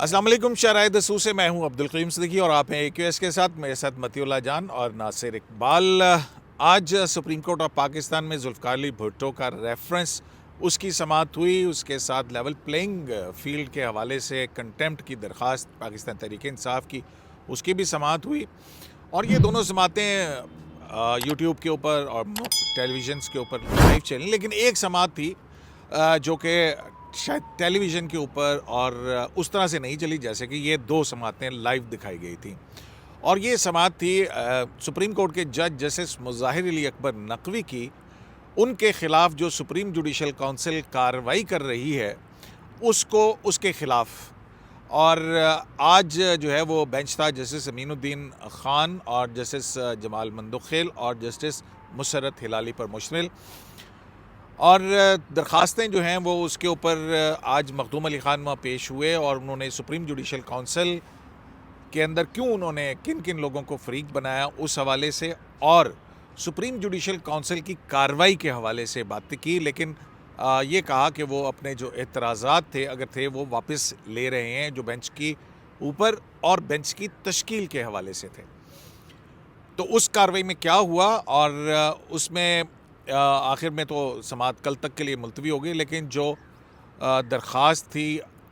السلام علیکم، شرائع دسوق سے میں ہوں عبدالقیم صدیقی اور آپ ہیں AQS کے ساتھ، میرے ساتھ متی اللہ جان اور ناصر اقبال۔ آج سپریم کورٹ آف پاکستان میں ذوالفقار علی بھٹو کا ریفرنس، اس کی سماعت ہوئی، اس کے ساتھ لیول پلینگ فیلڈ کے حوالے سے کنٹیمپٹ کی درخواست پاکستان تحریک انصاف کی، اس کی بھی سماعت ہوئی۔ اور یہ دونوں سماعتیں یوٹیوب کے اوپر اور ٹیلی ویژنس کے اوپر لائیو چلیں، لیکن ایک سماعت تھی جو کہ شاید ٹیلی ویژن کے اوپر اور اس طرح سے نہیں چلی جیسے کہ یہ دو سماعتیں لائیو دکھائی گئی تھیں۔ اور یہ سماعت تھی سپریم کورٹ کے جج جسٹس مظاہر علی اکبر نقوی کی، ان کے خلاف جو سپریم جوڈیشل کونسل کارروائی کر رہی ہے اس کے خلاف۔ اور آج جو ہے وہ بینچ تھا جسٹس امین الدین خان اور جسٹس جمال مندوخیل اور جسٹس مسرت ہلالی پر مشتمل، اور درخواستیں جو ہیں وہ اس کے اوپر آج مخدوم علی خان وہاں پیش ہوئے، اور انہوں نے سپریم جوڈیشل کونسل کے اندر کیوں انہوں نے کن کن لوگوں کو فریق بنایا اس حوالے سے، اور سپریم جوڈیشل کونسل کی کارروائی کے حوالے سے بات کی، لیکن یہ کہا کہ وہ اپنے جو اعتراضات تھے اگر تھے وہ واپس لے رہے ہیں، جو بینچ کی اوپر اور بینچ کی تشکیل کے حوالے سے تھے۔ تو اس کارروائی میں کیا ہوا، اور اس میں آخر میں تو سماعت کل تک کے لیے ملتوی ہو گئی، لیکن جو درخواست تھی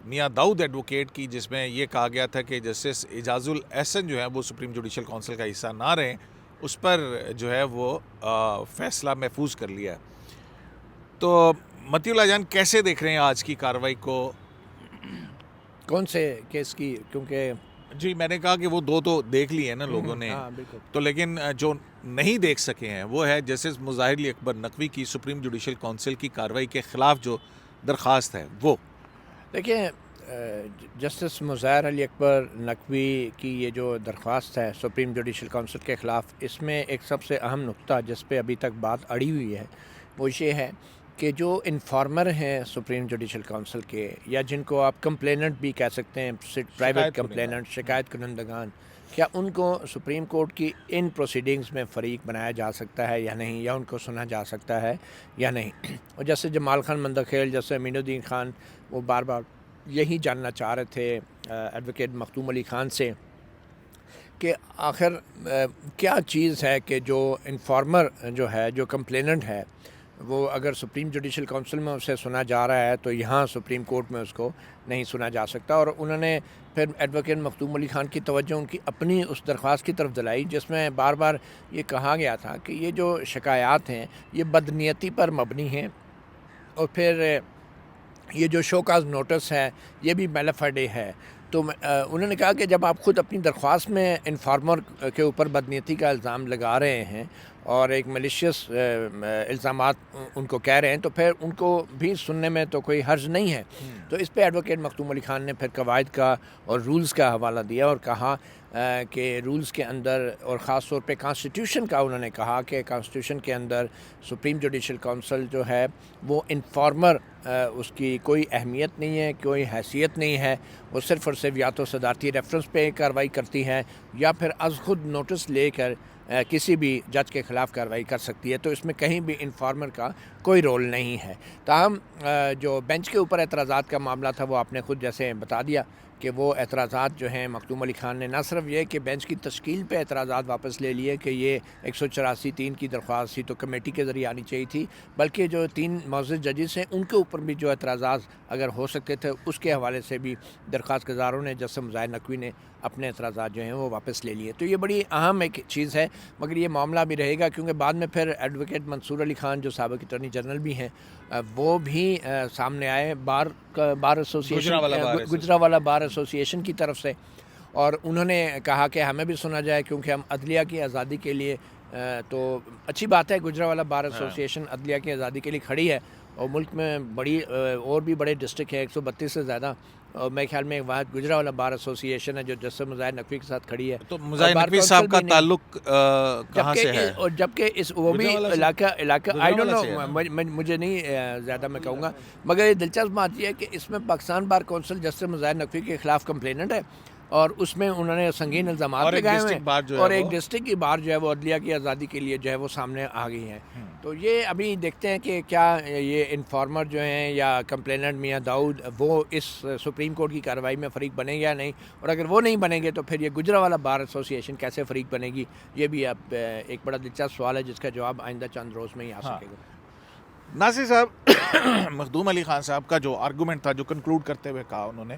میاں داؤد ایڈوکیٹ کی، جس میں یہ کہا گیا تھا کہ جسٹس اعجاز الاحسن جو ہے وہ سپریم جوڈیشل کونسل کا حصہ نہ رہیں، اس پر جو ہے وہ فیصلہ محفوظ کر لیا۔ تو متی اللہ جان کیسے دیکھ رہے ہیں آج کی کارروائی کو؟ کون سے کیس کی؟ کیونکہ جی میں نے کہا کہ وہ دو تو دیکھ لی ہیں نا لوگوں نے، بالکل، تو لیکن جو نہیں دیکھ سکے ہیں وہ ہے جسٹس مظاہر علی اکبر نقوی کی سپریم جوڈیشل کونسل کی کارروائی کے خلاف جو درخواست ہے وہ۔ دیکھیں، جسٹس مظاہر علی اکبر نقوی کی یہ جو درخواست ہے سپریم جوڈیشل کونسل کے خلاف، اس میں ایک سب سے اہم نقطہ جس پہ ابھی تک بات اڑی ہوئی ہے وہ یہ ہے کہ جو انفارمر ہیں سپریم جوڈیشل کونسل کے، یا جن کو آپ کمپلیننٹ بھی کہہ سکتے ہیں، پرائیویٹ کمپلیننٹ، شکایت کنندگان، کیا ان کو سپریم کورٹ کی ان پروسیڈنگز میں فریق بنایا جا سکتا ہے یا نہیں، یا ان کو سنا جا سکتا ہے یا نہیں؟ اور جیسے جمال خان مندوخیل، جیسے امین الدین خان، وہ بار بار یہی جاننا چاہ رہے تھے ایڈوکیٹ مخدوم علی خان سے کہ آخر کیا چیز ہے کہ جو انفارمر جو ہے، جو کمپلیننٹ ہے، وہ اگر سپریم جوڈیشل کونسل میں اسے سنا جا رہا ہے تو یہاں سپریم کورٹ میں اس کو نہیں سنا جا سکتا۔ اور انہوں نے پھر ایڈوکیٹ مخدوم علی خان کی توجہ ان کی اپنی اس درخواست کی طرف دلائی، جس میں بار بار یہ کہا گیا تھا کہ یہ جو شکایات ہیں یہ بدنیتی پر مبنی ہیں، اور پھر یہ جو شو کاز نوٹس ہے یہ بھی میلیفائڈے ہے۔ تو انہوں نے کہا کہ جب آپ خود اپنی درخواست میں انفارمر کے اوپر بدنیتی کا الزام لگا رہے ہیں اور ایک ملیشیس الزامات ان کو کہہ رہے ہیں، تو پھر ان کو بھی سننے میں تو کوئی حرج نہیں ہے۔ تو اس پہ ایڈوکیٹ مخدوم علی خان نے پھر قواعد کا اور رولز کا حوالہ دیا اور کہا کہ رولز کے اندر، اور خاص طور پہ کانسٹیٹیوشن کا انہوں نے کہا کہ کانسٹیٹیوشن کے اندر سپریم جوڈیشل کونسل جو ہے وہ انفارمر، اس کی کوئی اہمیت نہیں ہے، کوئی حیثیت نہیں ہے، وہ صرف اور صرف یا تو صدارتی ریفرنس پہ کارروائی کرتی ہے یا پھر از خود نوٹس لے کر کسی بھی جج کے خلاف کارروائی کر سکتی ہے۔ تو اس میں کہیں بھی انفارمر کا کوئی رول نہیں ہے۔ تاہم جو بینچ کے اوپر اعتراضات کا معاملہ تھا وہ آپ نے خود جیسے بتا دیا کہ وہ اعتراضات جو ہیں مخدوم علی خان نے نہ صرف یہ کہ بینچ کی تشکیل پہ اعتراضات واپس لے لیے کہ یہ 184(3) کی درخواست تھی تو کمیٹی کے ذریعے آنی چاہیے تھی، بلکہ جو 3 معزز ججز ہیں ان کے اوپر بھی جو اعتراضات اگر ہو سکتے تھے اس کے حوالے سے بھی درخواست گزاروں نے، جسٹس مظاہر نقوی نے، اپنے اعتراضات جو ہیں وہ واپس لے لیے۔ تو یہ بڑی اہم ایک چیز ہے، مگر یہ معاملہ بھی رہے گا کیونکہ بعد میں پھر ایڈوکیٹ منصور علی خان جو سابق اٹارنی جنرل بھی ہیں وہ بھی سامنے آئے bar association, Gujranwala bar association کی طرف سے، اور انہوں نے کہا کہ ہمیں بھی سنا جائے کیونکہ ہم عدلیہ کی آزادی کے لیے، تو اچھی بات ہے، گجرانوالہ بار ایسوسیشن عدلیہ کی آزادی کے لیے کھڑی ہے، اور ملک میں بڑی اور بھی بڑے ڈسٹرکٹ ہیں 132 سے زیادہ، اور میرے خیال میں واحد گجرانوالہ بار ایسوسیشن ہے جو جسٹس مظاہر نقوی کے ساتھ کھڑی ہے۔ تو مظاہر نقوی صاحب کا تعلق کہاں سے ہے؟ اور جبکہ وہ بھی علاقہ آئی ڈونٹ نو، مجھے نہیں زیادہ میں کہوں گا، مگر یہ دلچسپ بات یہ ہے کہ اس میں پاکستان بار کونسل جسٹس مظاہر نقوی کے خلاف کمپلیننٹ ہے، اور اس میں انہوں نے سنگین الزامات لگائے ہوئے ہیں اور ایک ڈسٹرکٹ کی بار جو ہے وہ عدلیہ کی آزادی کے لیے جو ہے وہ سامنے آ گئی ہیں. تو یہ ابھی دیکھتے ہیں کہ کیا یہ انفارمر جو ہیں یا کمپلیننٹ میاں داؤد وہ اس سپریم کورٹ کی کارروائی میں فریق بنے گا یا نہیں, اور اگر وہ نہیں بنیں گے تو پھر یہ گجرانوالہ بار ایسوسی ایشن کیسے فریق بنے گی, یہ بھی اب ایک بڑا دلچسپ سوال ہے جس کا جواب آئندہ چند روز میں ہی آ سکے گا. ناصر صاحب, مخدوم علی خان صاحب کا جو آرگومنٹ تھا, جو کنکلوڈ کرتے ہوئے کہا انہوں نے,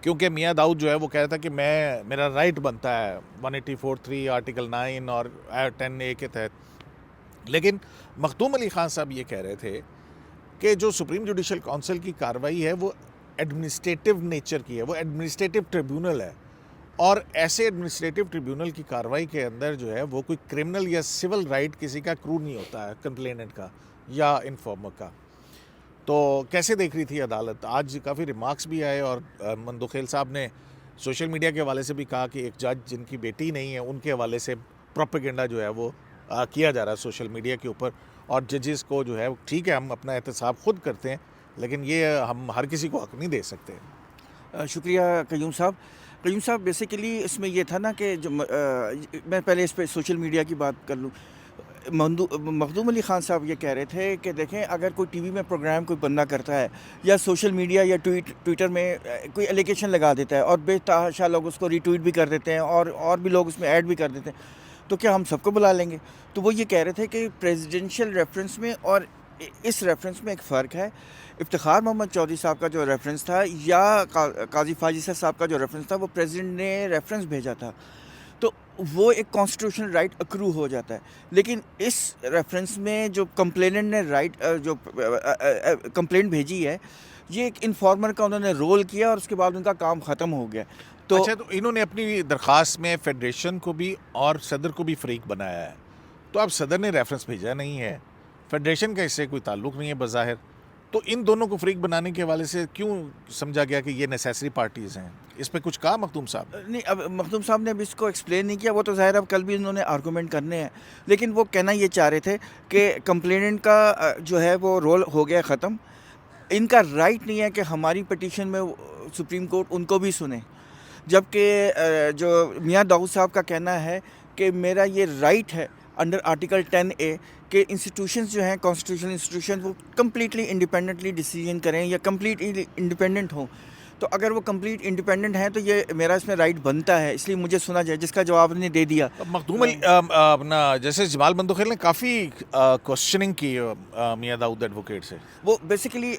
کیونکہ میاں داؤد جو ہے وہ کہتا کہ میرا رائٹ بنتا ہے 184(3) آرٹیکل 9 اور 10A کے تحت, لیکن مخدوم علی خان صاحب یہ کہہ رہے تھے کہ جو سپریم جوڈیشل کونسل کی کارروائی ہے وہ ایڈمنسٹریٹو نیچر کی ہے, وہ ایڈمنسٹریٹو ٹریبیونل ہے, اور ایسے ایڈمنسٹریٹو ٹریبیونل کی کارروائی کے اندر جو ہے وہ کوئی کرمنل یا سول رائٹ کسی کا کرو نہیں ہوتا ہے, کمپلیننٹ کا یا انفارمر کا. تو کیسے دیکھ رہی تھی عدالت؟ آج کافی ریمارکس بھی آئے اور مندوخیل صاحب نے سوشل میڈیا کے حوالے سے بھی کہا کہ ایک جج جن کی بیٹی نہیں ہے ان کے حوالے سے پروپیگنڈا جو ہے وہ کیا جا رہا ہے سوشل میڈیا کے اوپر, اور ججز کو جو ہے ٹھیک ہے ہم اپنا احتساب خود کرتے ہیں لیکن یہ ہم ہر کسی کو حق نہیں دے سکتے. شکریہ قیوم صاحب. قیوم صاحب بیسیکلی اس میں یہ تھا نا کہ جو میں پہلے اس پہ سوشل میڈیا کی بات کر لوں. مخدوم علی خان صاحب یہ کہہ رہے تھے کہ دیکھیں اگر کوئی ٹی وی میں پروگرام کوئی بندہ کرتا ہے یا سوشل میڈیا یا ٹویٹر میں کوئی الیگیشن لگا دیتا ہے اور بے تحاشا لوگ اس کو ری ٹویٹ بھی کر دیتے ہیں اور بھی لوگ اس میں ایڈ بھی کر دیتے ہیں, تو کیا ہم سب کو بلا لیں گے؟ تو وہ یہ کہہ رہے تھے کہ پریزیڈنشیل ریفرنس میں اور اس ریفرنس میں ایک فرق ہے. افتخار محمد چودھری صاحب کا جو ریفرنس تھا یا قاضی فاضل صاحب کا جو ریفرنس تھا وہ پریزیڈنٹ نے ریفرنس بھیجا تھا, تو وہ ایک کانسٹیٹیوشنل رائٹ اکرو ہو جاتا ہے. لیکن اس ریفرنس میں جو کمپلیننٹ نے رائٹ جو کمپلینٹ بھیجی ہے, یہ ایک انفارمر کا انہوں نے رول کیا اور اس کے بعد ان کا کام ختم ہو گیا. تو انہوں نے اپنی درخواست میں فیڈریشن کو بھی اور صدر کو بھی فریق بنایا ہے, تو اب صدر نے ریفرنس بھیجا نہیں ہے, فیڈریشن کا اس سے کوئی تعلق نہیں ہے بظاہر, تو ان دونوں کو فریق بنانے کے حوالے سے کیوں سمجھا گیا کہ یہ نیسیسری پارٹیز ہیں؟ اس پہ کچھ کہا مخدوم صاحب؟ نہیں, اب مخدوم صاحب نے اب اس کو ایکسپلین نہیں کیا, وہ تو ظاہر اب کل بھی انہوں نے آرگومنٹ کرنے ہیں, لیکن وہ کہنا یہ چاہ رہے تھے کہ کمپلیننٹ کا جو ہے وہ رول ہو گیا ختم. ان کا رائٹ نہیں ہے کہ ہماری پٹیشن میں سپریم کورٹ ان کو بھی سنے, جبکہ جو میاں داؤد صاحب کا کہنا ہے کہ میرا یہ رائٹ ہے انڈر آرٹیکل 10A کہ انسٹیٹیوشنز جو ہیں کانسٹیٹیوشنل انسٹیٹیوشن وہ کمپلیٹلی انڈیپینڈنٹلی ڈیسیجن کریں یا کمپلیٹلی انڈیپینڈنٹ ہوں. تو اگر وہ کمپلیٹ انڈیپینڈنٹ ہیں تو یہ میرا اس میں رائٹ بنتا ہے, اس لیے مجھے سنا جائے, جس کا جواب نے دے دیا. مخدوم علی اپنا جیسے جمال مندوخیل نے کافی کوشچننگ کی میاں داؤد ایڈوکیٹ سے, وہ بیسیکلی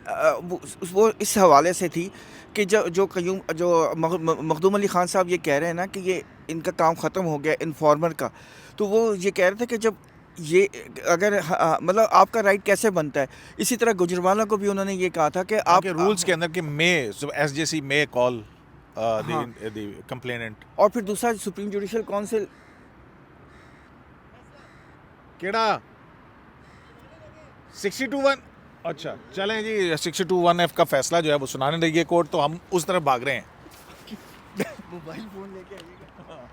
وہ اس حوالے سے تھی کہ جو مخدوم علی خان صاحب یہ کہہ رہے ہیں نا کہ یہ ان کا کام ختم ہو گیا انفارمر کا, تو وہ یہ کہہ رہے تھے کہ جب یہ اگر مطلب آپ کا رائٹ کیسے بنتا ہے. اسی طرح گجرانوالہ کو بھی انہوں نے یہ کہا تھا کہ آپ رولز کے اندر کہ ایس جے سی میں کال دی کمپلیننٹ, اور پھر دوسرا سپریم جوڈیشل کونسل کیڑا 62(1) اچھا چلیں جی 62(1)F کا فیصلہ جو ہے وہ سنانے لگی ہے کورٹ, تو ہم اس طرف بھاگ رہے ہیں. موبائل فون لے کے آئیے گا.